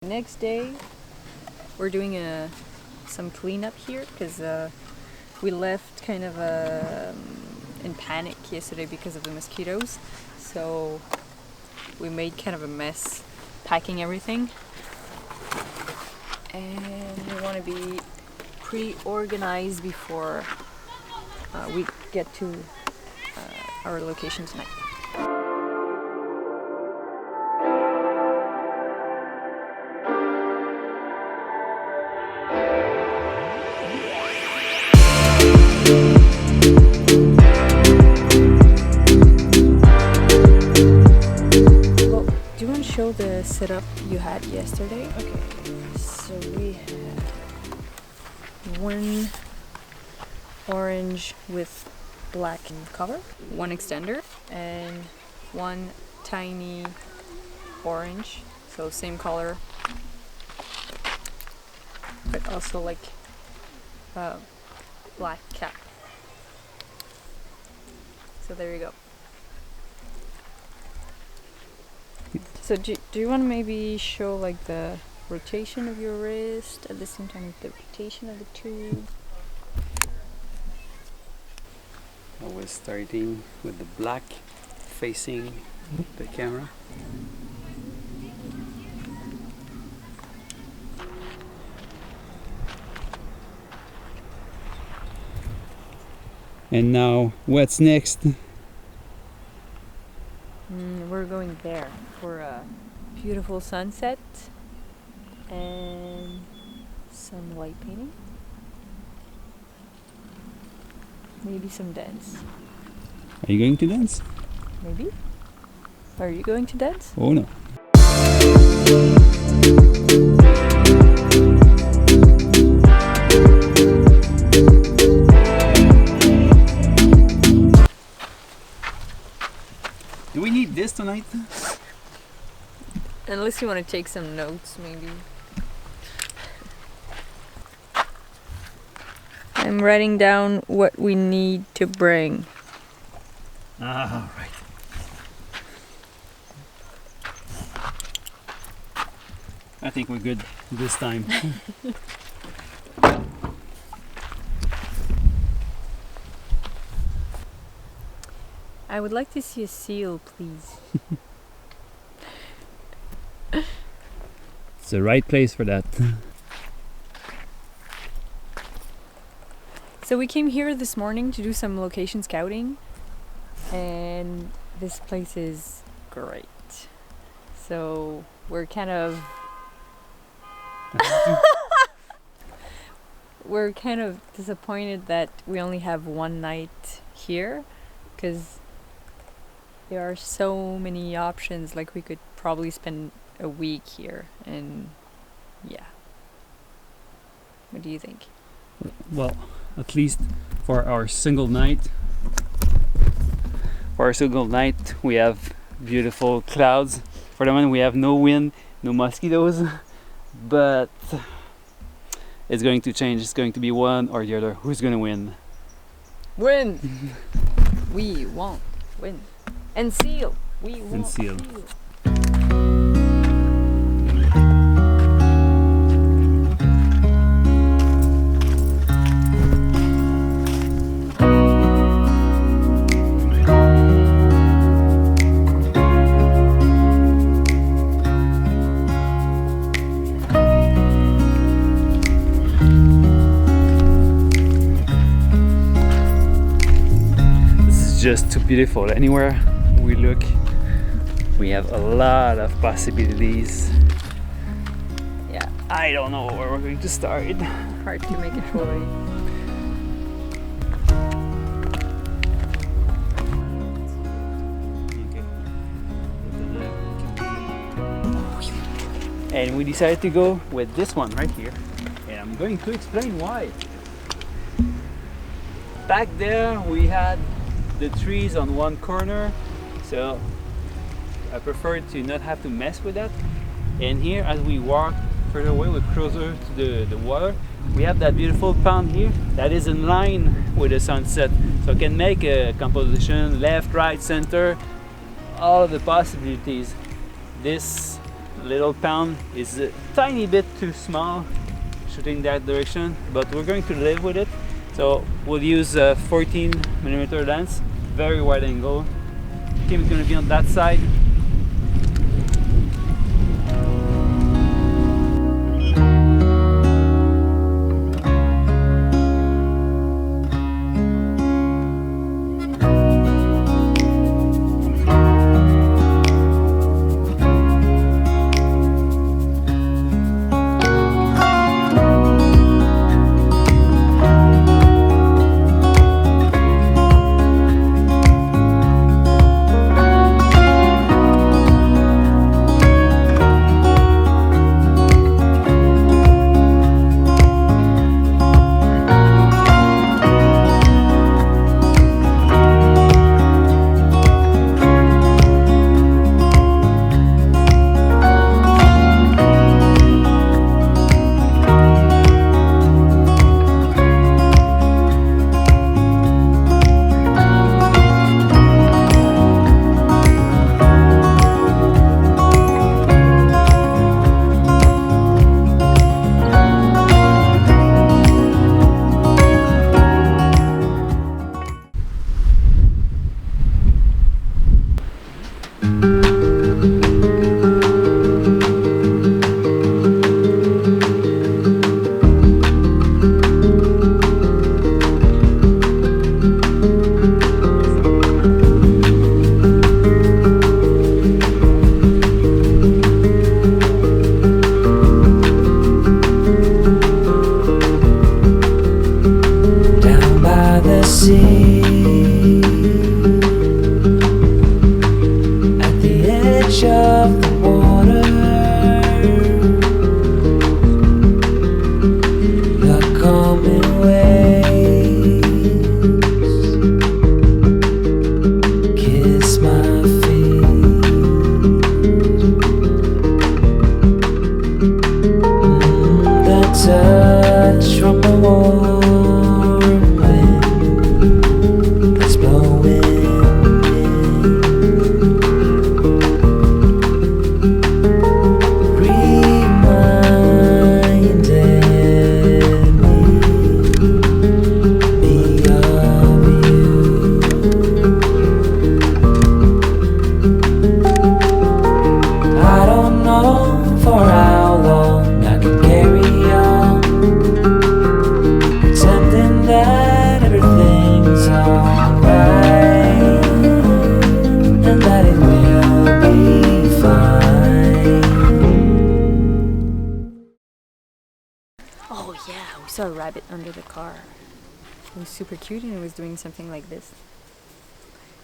Next day, we're doing some cleanup here because we left kind of in panic yesterday because of the mosquitoes. So we made kind of a mess packing everything. And we want to be pretty organized before we get to our location tonight. Show the setup you had yesterday. Okay, so we had one orange with black cover, one extender, and one tiny orange, so same color, but also like black cap. So there you go. So do you want to maybe show like the rotation of your wrist at the same time with the rotation of the tube? I was starting with the black facing the camera. And now, what's next? We're going there for a beautiful sunset and some light painting. Maybe some dance. Are you going to dance? Maybe. Are you going to dance? Oh no. Do we need this tonight? Unless you want to take some notes, maybe. I'm writing down what we need to bring. All right. I think we're good this time. I would like to see a seal, please. It's the right place for that. So we came here this morning to do some location scouting, and this place is great. So we're kind of we're kind of disappointed that we only have one night here, because there are so many options. Like, we could probably spend a week here, and yeah. What do you think? Well, at least for our single night. For our single night, we have beautiful clouds. For the moment, we have no wind, no mosquitoes, but it's going to change. It's going to be one or the other. Who's going to win? Win! We won't win. And seal! We won't seal. Just too beautiful. Anywhere we look, we have a lot of possibilities. Yeah. I don't know where we're going to start. Hard to make a choice. And we decided to go with this one right here. And I'm going to explain why. Back there we had the trees on one corner, so I prefer to not have to mess with that. And here, as we walk further away, we're closer to the water. We have that beautiful pond here that is in line with the sunset, so I can make a composition left, right, center, all of the possibilities. This little pound is a tiny bit too small shooting that direction, but we're going to live with it. So we'll use a 14mm lens, very wide angle. Kim is going to be on that side. Oh yeah, we saw a rabbit under the car. It was super cute and it was doing something like this.